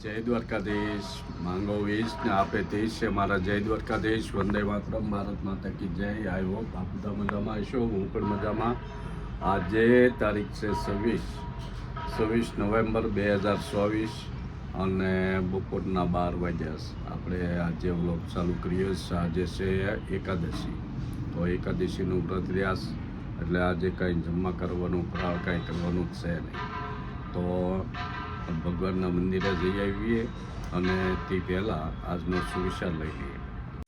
જય દ્વારકાધીશ માંગો 20 ને આપે 30 છે મારા જય દ્વારકાધીશ વંદે માતરમ ભારત માતા કી જય આઈ હોપ આપ બધા મજામાં હશો હું પણ મજામાં આજે તારીખ છે 26 નવેમ્બર 2024 અને બપોરના 12 વાગ્યા આપણે આજે વ્લોગ ચાલુ કર્યો છે આજે છે એકાદશી તો એકાદશીનું વ્રત રહ્યા એટલે આજે કંઈ જમવા કરવાનું ફરાળ કાંઈ કરવાનું છે નહીં તો ભગવાનના મંદિરે જઈ આવીએ અને તે પહેલાં આજનો સુવિચાર લઈ લઈએ.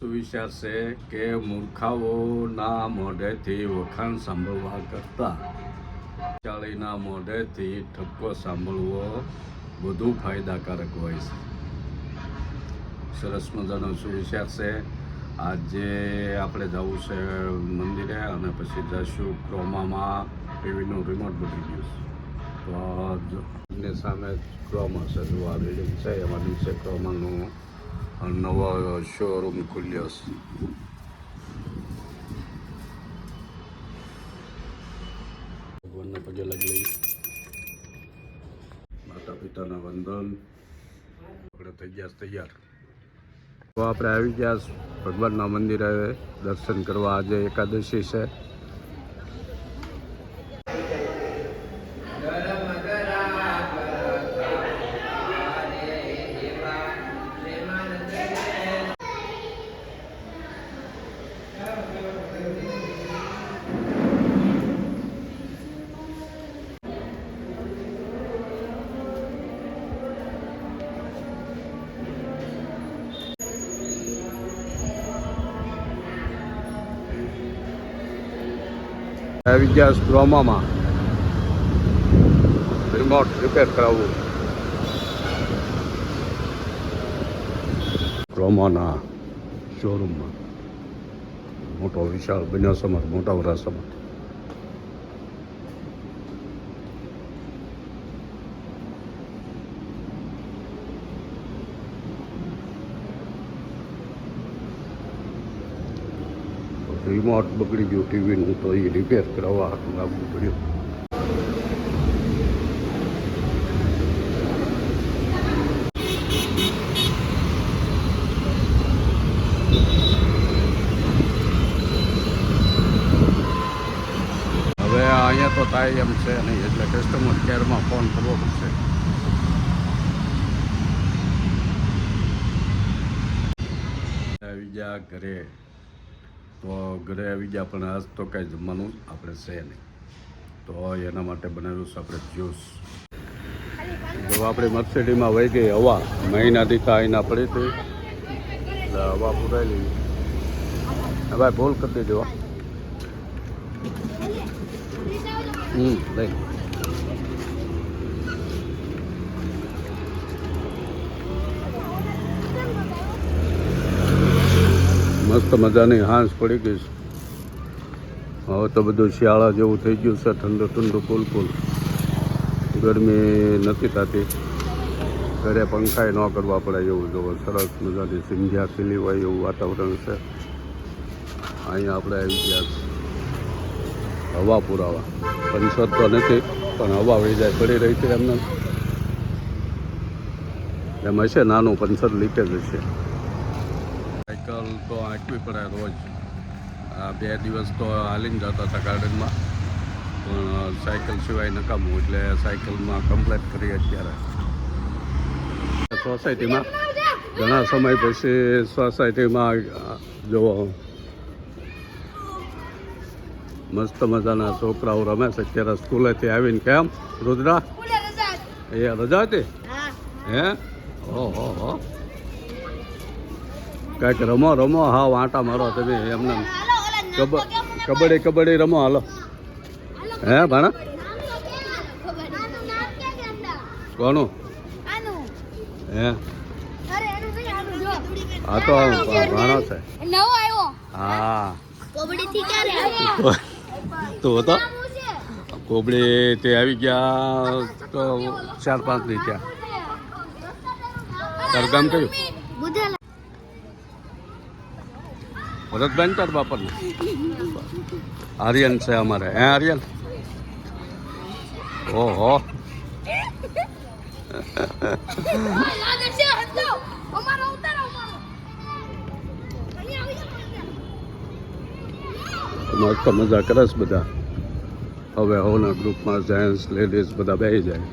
સુવિચાર છે કે મૂર્ખાઓના મોઢેથી વખાણ સાંભળવા કરતાં ચાળીના મોઢેથી ઠપકો સાંભળવો વધુ ફાયદાકારક હોય છે. સરસ મજાનો સુવિચાર છે. આજે આપણે જવું છે મંદિરે અને પછી જઈશું ક્રોમામાં ટીવીનું રિમોટ બની ગયું છે તો ને સામે ક્રોમા છે જો આ બિલ્ડિંગ છે એમાં નીચે ક્રોમાનું નવો શોરૂમ ખુલ્યો છે. ભગવાનના પગે લાગી લઈ માતા પિતાના વંદન આપણે થઈ ગયા તૈયાર. તો આપણે આવી ગયા ભગવાનના મંદિરે દર્શન કરવા. આજે એકાદશી છે. આવી ગયા ક્રોમામાં રિમોટ રિપેર કરાવવું. ક્રોમાના શોરૂમમાં મોટો વિશાળ બન્યો સમર મોટા વરાસમાં. રિમોટ બગડી ગયું ટીવીનું તો એ રિપેર કરાવવા લાવવું પડ્યું. હવે અહીંયા તો થાય એમ છે નહીં એટલે કસ્ટમર કેરમાં ફોન કરવો પડશે. આવી ગયા ઘરે તો ઘરે આવી ગયા પણ આજ તો કાંઈ જમવાનું આપણે છે નહીં તો એના માટે બનાવ્યું છે આપણે જ્યુસ. જો આપણી મર્સિડીમાં વહી ગઈ હવા મહિના દીઠા અહીંના પડી હતી એટલે હવા પુરાઈ લેવી. હવે ભૂલ કરી દેજો. લઈ મસ્ત મજાની હાંસ પડી ગઈ છે. હવે તો બધું શિયાળા જેવું થઈ ગયું છે. ઠંડુ ઠંડુ કુલકુલ. ગરમી નથી થતી. ઘરે પંખાએ ન કરવા પડે એવું જોવો સરસ મજાની સિંધિયા ખીલી હોય એવું વાતાવરણ છે. અહીંયા આપણે આવી ગયા હવા પુરાવા. પંચર તો નથી પણ હવા વહી જાય પડી રહી છે એમને એમ હશે નાનું પંચર લીકેજ હશે. સાયકલ તો આંકવી પડે રોજ. આ 2 દિવસ તો હાલીને જતા હતા ગાર્ડનમાં પણ સાયકલ સિવાય નકામું એટલે સાયકલમાં કમ્પ્લેટ કરી અત્યારે સોસાયટીમાં ઘણા સમય પછી સોસાયટીમાં જોવો મસ્ત મજાના છોકરાઓ રમે છે. અત્યારે સ્કૂલેથી આવીને કેમ રુદ્રા એ રજા હતી હે ઓહો કાંઈક રમો રમો હા વાંટા મારો તમે એમને કબડ્ડી રમો હાલો હે ભાણા કોનું હે હા તો ભાણો છે હા તો હતો કોબડી તે આવી ગયા તો 4-5 દી ત્યાં. તારું ગામ કયું? ભરતભાઈ તાર બાપરનું આર્યન છે અમારે. હે આર્યન ઓહો મસ્ત મજા કરે છે બધા. હવે હોના ગ્રુપમાં જેન્ટ્સ લેડીઝ બધા બેસી જાય.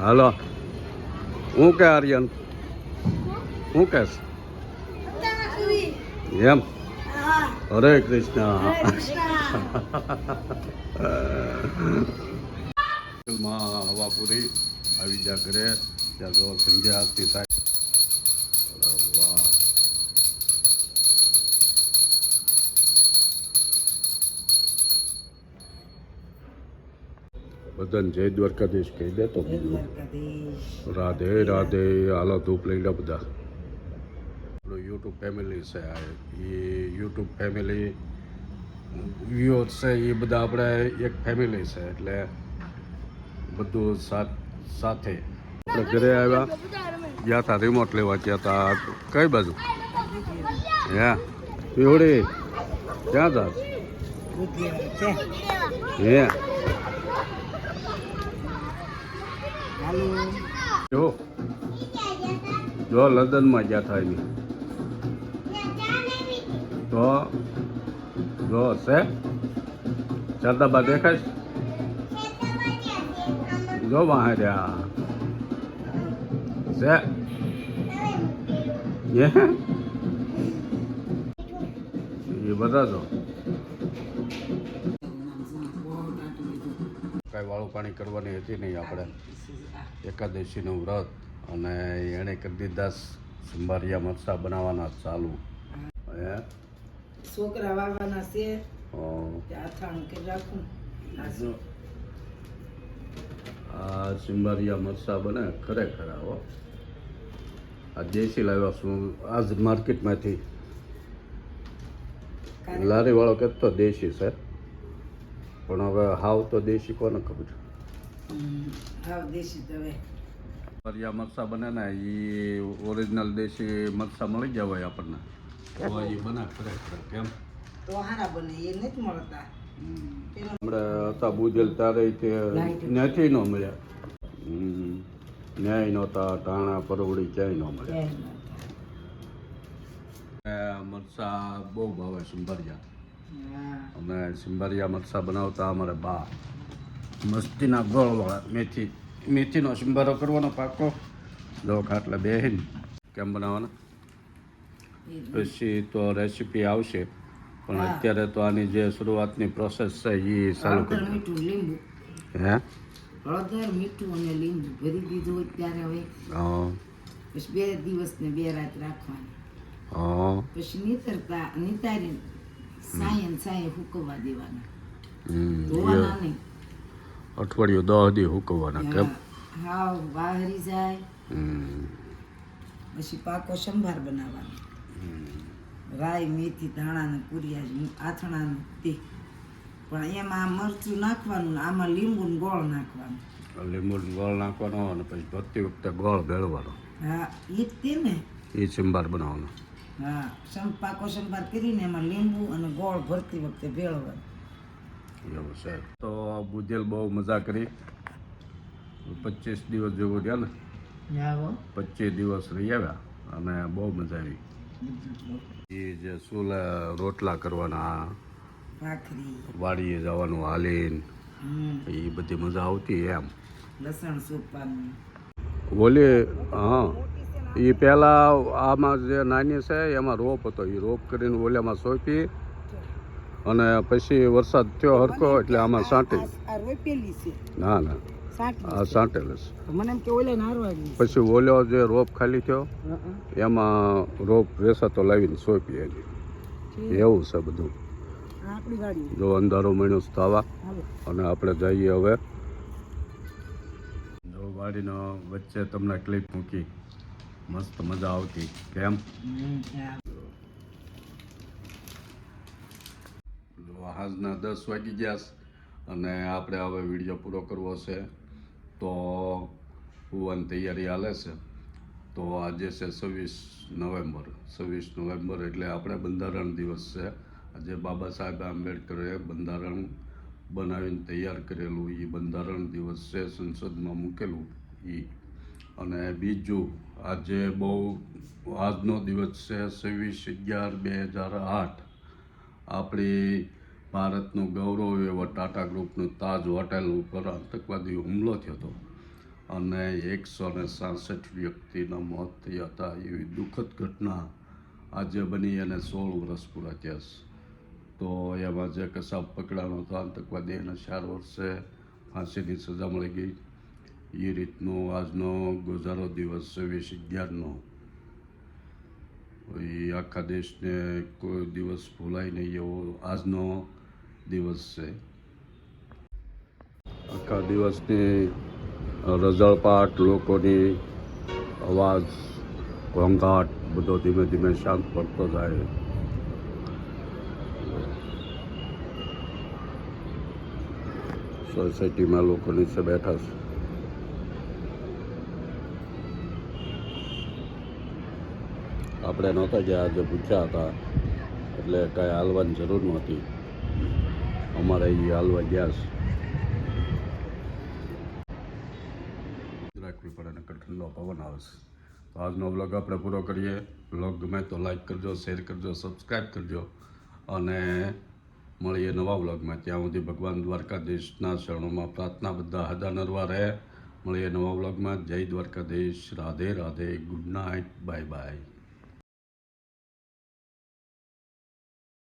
હાલો હું કે આર્યન હું કે એમ હરે કૃષ્ણ. હવા પૂરી આવી જા ઘરે ત્યાં જો સંધ્યા આરતી થાય. અરે વાહ. બધાને જય દ્વારકાધીશ કહી દે તો બીજું રાધે રાધે. હાલો ધૂપ લઈ લે બધા. આપણું યુટ્યુબ ફેમિલી છે આ એ યુટ્યુબ ફેમિલી વ્યુઅર્સ છે એ બધા આપણે એક ફેમિલી છે એટલે બધું સાથે. આપણે ઘરે આવ્યા ગયા હતા રિમોટ લેવા ગયા હતા. કઈ બાજુ હે પીવડી ક્યાં હતા હે જો લંડનમાં ગયા હતા એની તો જો છે ચારદાબા દેખાય જો વાહર્યા છે એ બધા જો કાંઈ વાળું પાણી કરવાની હતી નહીં આપણે એકાદશીનું વ્રત અને એણે કરી દીધા સંભારિયા મરચાં બનાવવાના ચાલુ. હે છોકરા વાવવાના છે અથાણું કે રાખું. આ સિંભારિયા મરચાં બને ખરેખર. આવો આ દેશી લાવ્યા છું આજ માર્કેટમાંથી. લારીવાળો કહેતો દેશી છે પણ હવે હાવ તો દેશી કોને ખબર. હાવ દેશી તો હવે સિંભારિયા મરચાં બને ને એ ઓરિજિનલ દેશી મરચાં મળી ગયા હોય આપણને તો એ બને ખરેખર. કેમ તો હારા બને એ નથી મળતા. હમણાં હતા બુધેલ તારે તે નથી ન મળ્યા. ન્યાય નહોતા ટાણા પરવડી ક્યાંય ન મળ્યા. મરચાં બહુ ભાવે સિંભારિયા અને સિંભારિયા મરચાં બનાવતા અમારે બા મસ્તીના ગોળવાળા મેથીનો સિંભારો કરવાનો પાકો જો ખાટલે બેહીને કેમ બનાવવાના. પછી તો રેસીપી આવશે પણ અત્યારે તો આની જે શરૂઆતની પ્રોસેસ છે એ ચાલુ કરી. મીઠું લીંબુ હે હળદર મીઠું અને લીંબુ ભરી દીધું હોય ત્યારે હવે પછી 2 દિવસ ને 2 રાત રાખવાની. પછી નિતારી સાયે હુકવવા દેવાના. ધોવાના નહીં. અઠવાડિયું 10 દી હુકવવાના. કેમ હાવ વાહરી જાય. પછી પાકો સંભાર બનાવવાનો. રાઈ મેથી ધાણા ને કુરિયા આથણા ને તે પણ એમાં મરચું નાખવાનું આમાં લીંબુ ને ગોળ નાખવાનું. લીંબુ ગોળ નાખવાનો અને પછી ભરતી વખતે ગોળ ભેળવાનો. હા એ જ તે ને એ સંભાર બનાવવાનો. હા પાકો સંભાર કરીને એમાં લીંબુ અને ગોળ ભરતી વખતે ભેળવાનું. એવું છે. તો બુધેલ બહુ મજા કરી. 25 દિવસ જેવું રહ્યા ને 25 દિવસ રહી આવ્યા અને બહુ મજા આવી. એ જે સુલા રોટલા કરવાના ભાખરી વાડીએ જવાનું હાલીને એ બધી મજા આવતી. એમ લસણ સોપાનું બોલી હા એ પહેલાં આમાં જે નાની છે એમાં રોપ હતો એ રોપ કરીને ઓલામાં સોંપી અને પછી વરસાદ થયો હરકો એટલે આમાં સાંટી. ના ના આ સાંટેલ પછી ઓલો જે રોપ ખાલી થયો એમાં રોપ વેસાતો લાવીને સોંપી એની. એવું છે બધું. જો અંધારો મહિનો થવા અને આપણે જઈએ હવે. જો વાડીનો વચ્ચે તમને ક્લિપ મૂકી મસ્ત મજા આવતી. કેમ આજના 10 વાગી ગયા અને આપણે હવે વિડીયો પૂરો કરવો છે તો હોવાની તૈયારી હાલે છે. તો આજે છે 26 નવેમ્બર એટલે આપણે બંધારણ દિવસ છે. આજે બાબા સાહેબ આંબેડકરે બંધારણ બનાવીને તૈયાર કરેલું એ બંધારણ દિવસ છે. સંસદમાં મૂકેલું એ. અને બીજું આજે આજનો દિવસ છે 26/11/2008. આપણી ભારતનું ગૌરવ એવો ટાટા ગ્રુપનું તાજ હોટેલ ઉપર આતંકવાદી હુમલો થયો હતો અને 166 વ્યક્તિના મોત થયા હતા. એવી દુઃખદ ઘટના આજે બની અને 16 વર્ષ પૂરા થયા છે. તો એમાં જે કસાબ પકડાનો હતો આતંકવાદી એને 4 વર્ષે ફાંસીની સજા મળી ગઈ. એ રીતનો આજનો ગુજારો દિવસ 26/11નો એ આખા દેશને કોઈ દિવસ ભૂલાય નહીં એવો આજનો દિવસ છે. આખા દિવસની રઝળપાટ, લોકોની અવાજ, ઘોંઘાટ બધો ધીમે ધીમે શાંત પડતો જાય. સોસાયટીમાં લોકો નીચે બેઠા છે. આપણે નહોતા ગયા, આજે પૂછ્યા હતા એટલે કાંઈ હાલવાની જરૂર નહોતી. અમારે એ હાલવા ગયા છે. રાખવી પડે ને ઠંડો પવન આવે છે. તો આજનો વ્લોગ આપણે પૂરો કરીએ. વ્લોગ ગમે તો લાઈક કરજો, શેર કરજો, સબસ્ક્રાઈબ કરજો અને મળીએ નવા વ્લોગમાં. ત્યાં સુધી ભગવાન દ્વારકાધીશના શરણોમાં પ્રાર્થના, બધા હદા નરવા રહે. મળીએ નવા વ્લોગમાં. જય Dwarkadhish. Radhe Radhe. Good night. Bye bye.